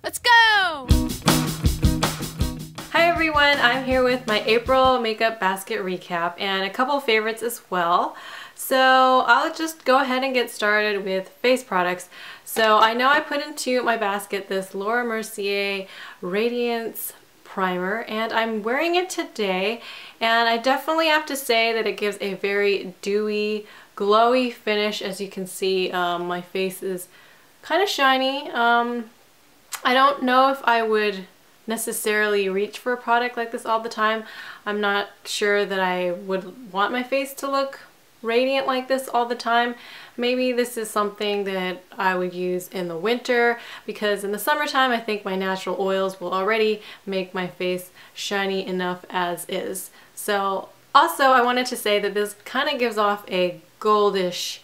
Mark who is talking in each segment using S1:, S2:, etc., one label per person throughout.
S1: Let's go!
S2: Hi everyone, I'm here with my April makeup basket recap and a couple favorites as well. So I'll just go ahead and get started with face products. So I know I put into my basket this Laura Mercier Radiance primer and I'm wearing it today, and I definitely have to say that it gives a very dewy, glowy finish. As you can see, my face is kind of shiny. I don't know if I would necessarily reach for a product like this all the time. I'm not sure that I would want my face to look radiant like this all the time. Maybe this is something that I would use in the winter, because in the summertime I think my natural oils will already make my face shiny enough as is. So also I wanted to say that this kind of gives off a goldish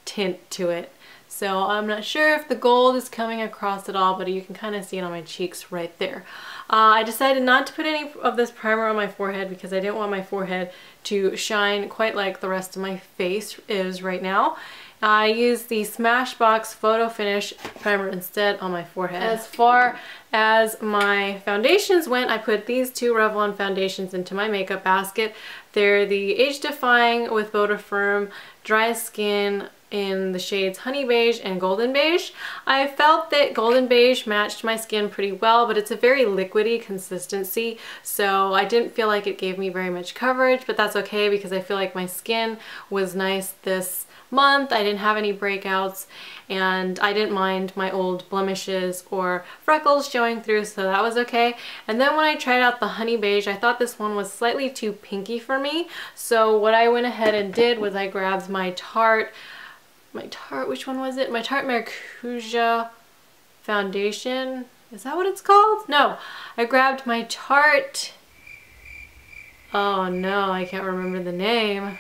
S2: tint to it. So I'm not sure if the gold is coming across at all, but you can kind of see it on my cheeks right there. I decided not to put any of this primer on my forehead because I didn't want my forehead to shine quite like the rest of my face is right now. I used the Smashbox Photo Finish primer instead on my forehead. As far as my foundations went, I put these two Revlon foundations into my makeup basket. They're the Age Defying with Vodafirm Dry Skin in the shades Honey Beige and Golden Beige. I felt that Golden Beige matched my skin pretty well, but it's a very liquidy consistency, so I didn't feel like it gave me very much coverage, but that's okay because I feel like my skin was nice this month. I didn't have any breakouts and I didn't mind my old blemishes or freckles showing through, so that was okay. And then when I tried out the Honey Beige, I thought this one was slightly too pinky for me, so what I went ahead and did was I grabbed my Tarte, which one was it? My Tarte Maracuja foundation. Is that what it's called? No, I grabbed my Tarte, oh no, I can't remember the name.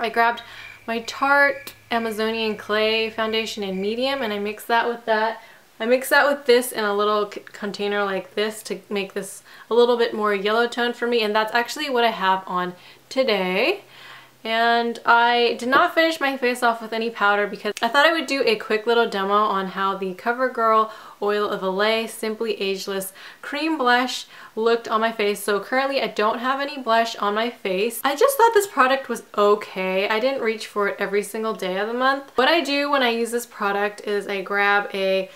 S2: I grabbed my Tarte Amazonian Clay foundation in medium, and I mixed that with that. I mixed that with this in a little container like this to make this a little bit more yellow tone for me, and that's actually what I have on today. And I did not finish my face off with any powder because I thought I would do a quick little demo on how the Covergirl Olay Simply Ageless Cream Blush looked on my face. So currently I don't have any blush on my face. I just thought this product was okay. I didn't reach for it every single day of the month. What I do when I use this product is I grab a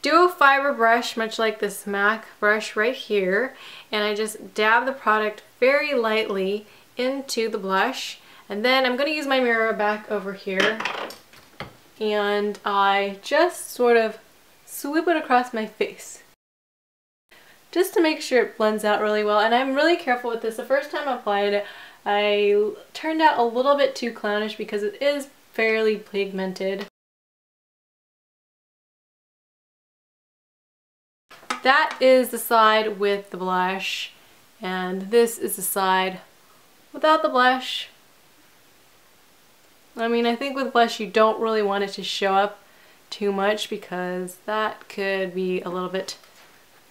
S2: duo fiber brush, much like this MAC brush right here, and I just dab the product very lightly into the blush. And then I'm going to use my mirror back over here and I just sort of swoop it across my face just to make sure it blends out really well. And I'm really careful with this. The first time I applied it, I turned out a little bit too clownish because it is fairly pigmented. That is the side with the blush, and this is the side without the blush. I mean, I think with blush you don't really want it to show up too much because that could be a little bit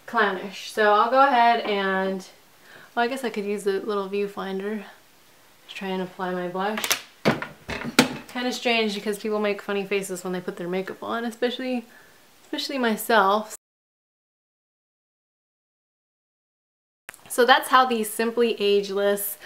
S2: clownish. So I'll go ahead and, well, I guess I could use the little viewfinder to try and apply my blush. Kind of strange because people make funny faces when they put their makeup on, especially myself. So that's how the Simply Ageless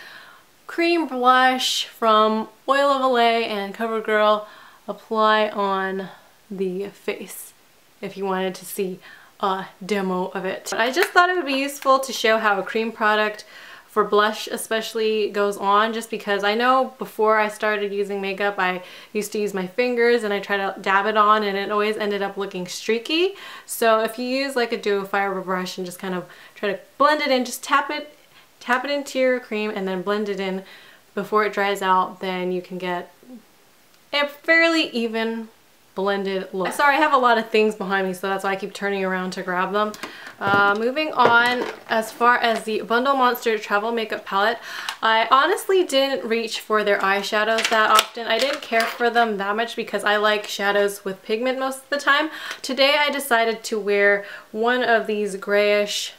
S2: Cream Blush from Oil of Olay and Covergirl apply on the face, if you wanted to see a demo of it. I just thought it would be useful to show how a cream product for blush especially goes on, just because I know before I started using makeup I used to use my fingers and I tried to dab it on and it always ended up looking streaky. So if you use like a duo fiber brush and just kind of try to blend it in, just tap it into your cream and then blend it in before it dries out, then you can get a fairly even blended look. Sorry, I have a lot of things behind me, so that's why I keep turning around to grab them. Moving on, as far as the Bundle Monster Travel Makeup Palette, I honestly didn't reach for their eyeshadows that often. I didn't care for them that much because I like shadows with pigment most of the time. Today I decided to wear one of these grayish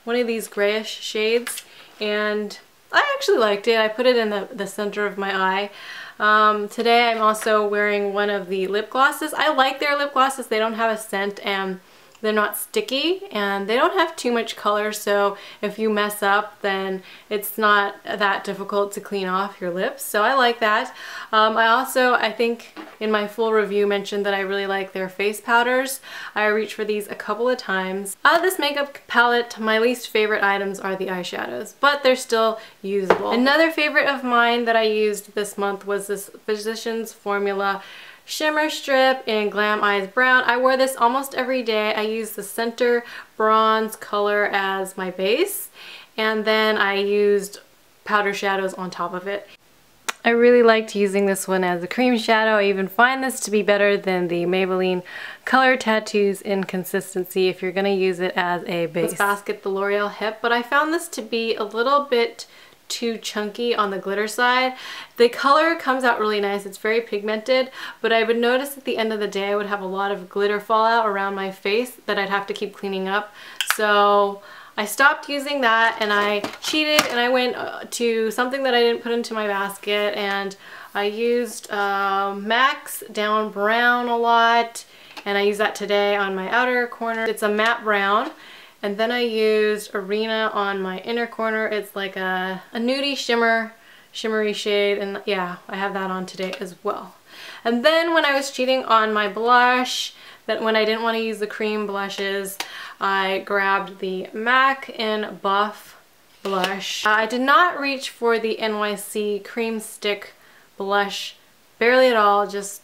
S2: shades, and I actually liked it. I put it in the center of my eye. Today I'm also wearing one of the lip glosses. I like their lip glosses. They don't have a scent and they're not sticky and they don't have too much color, so if you mess up then it's not that difficult to clean off your lips, so I like that. I think in my full review mentioned that I really like their face powders. I reached for these a couple of times. Out of this makeup palette, my least favorite items are the eyeshadows, but they're still usable. Another favorite of mine that I used this month was this Physicians Formula Shimmer Strip in Glam Eyes Brown. I wore this almost every day. I used the center bronze color as my base, and then I used powder shadows on top of it. I really liked using this one as a cream shadow. I even find this to be better than the Maybelline Color Tattoos in consistency if you're going to use it as a base. This basket, the L'Oreal Hip, but I found this to be a little bit too chunky on the glitter side. The color comes out really nice. It's very pigmented, but I would notice at the end of the day I would have a lot of glitter fallout around my face that I'd have to keep cleaning up. So I stopped using that and I cheated and I went to something that I didn't put into my basket, and I used MAC's Down Brown a lot, and I used that today on my outer corner. It's a matte brown. And then I used Arena on my inner corner. It's like a nudie shimmery shade, and yeah, I have that on today as well. And then when I was cheating on my blush, that when I didn't want to use the cream blushes, I grabbed the MAC in Buff blush. I did not reach for the NYC Cream Stick blush, barely at all. Just,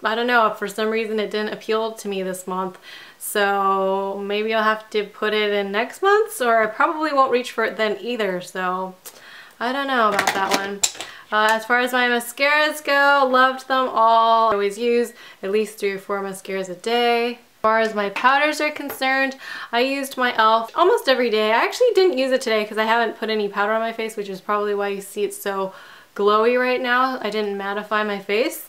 S2: I don't know, for some reason it didn't appeal to me this month. So maybe I'll have to put it in next month's, or I probably won't reach for it then either. So I don't know about that one. As far as my mascaras go, loved them all. I always use at least 3 or 4 mascaras a day. As far as my powders are concerned, I used my e.l.f. almost every day. I actually didn't use it today because I haven't put any powder on my face, which is probably why you see it so glowy right now. I didn't mattify my face.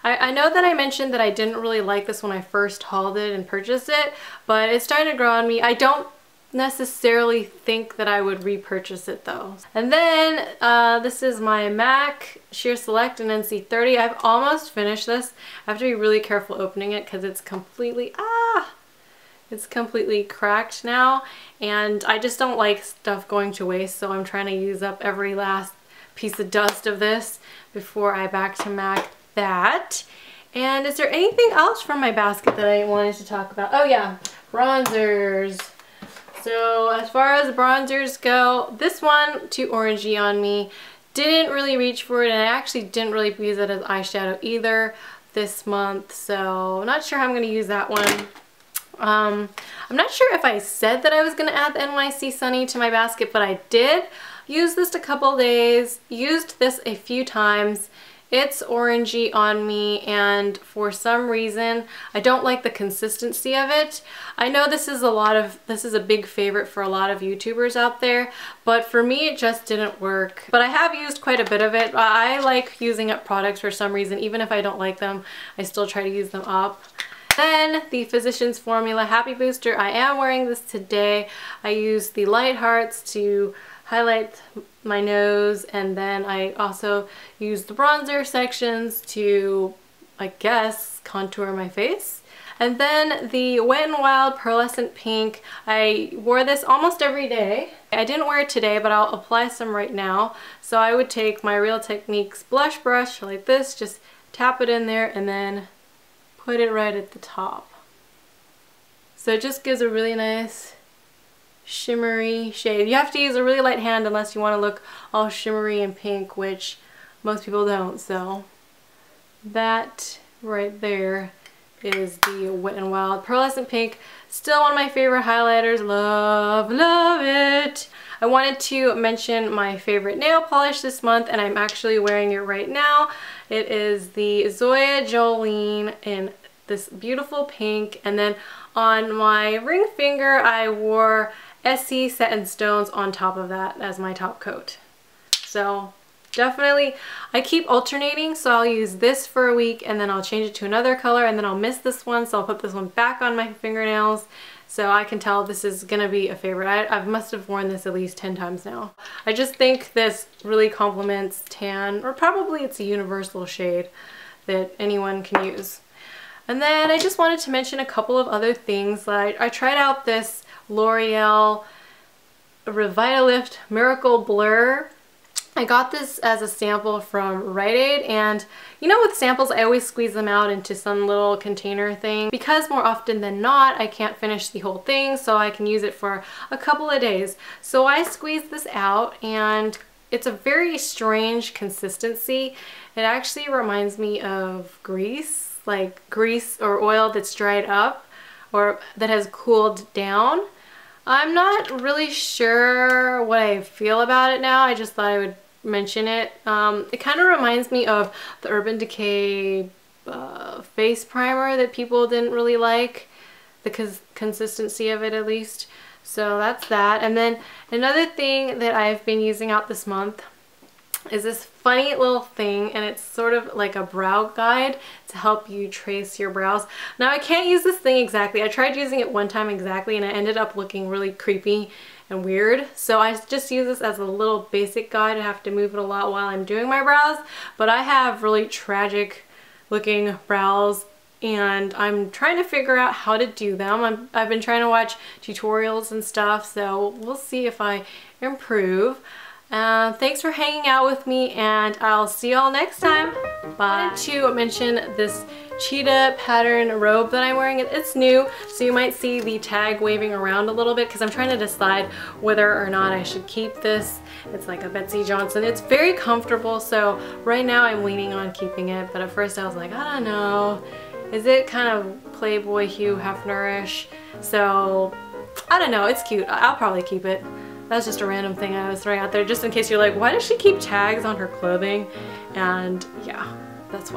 S2: I know that I mentioned that I didn't really like this when I first hauled it and purchased it, but it's starting to grow on me. I don't necessarily think that I would repurchase it though. And then this is my MAC Sheer Select in NC30. I've almost finished this. I have to be really careful opening it because it's completely cracked now, and I just don't like stuff going to waste, so I'm trying to use up every last piece of dust of this before I back to MAC that. And is there anything else from my basket that I wanted to talk about? Oh yeah, bronzers. So as far as bronzers go, this one, too orangey on me. Didn't really reach for it, and I actually didn't really use it as eyeshadow either this month, so I'm not sure how I'm going to use that one. I'm not sure if I said that I was going to add the NYC Sunny to my basket, but I did. Used this a couple days, used this a few times. It's orangey on me, and for some reason I don't like the consistency of it. I know this is a big favorite for a lot of YouTubers out there, but for me it just didn't work. But I have used quite a bit of it. I like using up products for some reason. Even if I don't like them, I still try to use them up. Then the Physicians Formula Happy Booster. I am wearing this today. I used the light hearts to highlight my nose, and then I also used the bronzer sections to, I guess, contour my face. And then the Wet n Wild Pearlescent Pink. I wore this almost every day. I didn't wear it today, but I'll apply some right now. So I would take my Real Techniques blush brush like this, just tap it in there, and then put it right at the top. So it just gives a really nice shimmery shade. You have to use a really light hand unless you want to look all shimmery and pink, which most people don't. So that right there is the Wet n Wild Pearlescent Pink. Still one of my favorite highlighters. Love, love it. I wanted to mention my favorite nail polish this month, and I'm actually wearing it right now. It is the Zoya Jolene in this beautiful pink, and then on my ring finger I wore Essie Set in Stones on top of that as my top coat. So definitely, I keep alternating, so I'll use this for a week and then I'll change it to another color, and then I'll miss this one, so I'll put this one back on my fingernails. So I can tell this is gonna be a favorite. I must have worn this at least 10 times now. I just think this really complements tan, or probably it's a universal shade that anyone can use. And then I just wanted to mention a couple of other things. I tried out this L'Oreal Revitalift Miracle Blur. I got this as a sample from Rite Aid, and you know, with samples I always squeeze them out into some little container thing because more often than not I can't finish the whole thing, so I can use it for a couple of days. So I squeezed this out and it's a very strange consistency. It actually reminds me of grease, like grease or oil that's dried up or that has cooled down. I'm not really sure what I feel about it now. I just thought I would mention it. It kind of reminds me of the Urban Decay face primer that people didn't really like, the consistency of it at least. So that's that. And then another thing that I've been using out this month is this funny little thing, and it's sort of like a brow guide to help you trace your brows. Now I can't use this thing exactly. I tried using it one time exactly and I ended up looking really creepy and weird. So I just use this as a little basic guide. I have to move it a lot while I'm doing my brows, but I have really tragic looking brows and I'm trying to figure out how to do them. I've been trying to watch tutorials and stuff, so we'll see if I improve. Thanks for hanging out with me, and I'll see y'all next time. Bye. I wanted to mention this cheetah pattern robe that I'm wearing. It's new, so you might see the tag waving around a little bit because I'm trying to decide whether or not I should keep this. It's like a Betsy Johnson. It's very comfortable, so right now I'm leaning on keeping it, but at first I was like, I don't know. Is it kind of Playboy Hugh Hefner-ish? So I don't know. It's cute. I'll probably keep it. That's just a random thing I was throwing out there just in case you're like, why does she keep tags on her clothing? And yeah, that's why.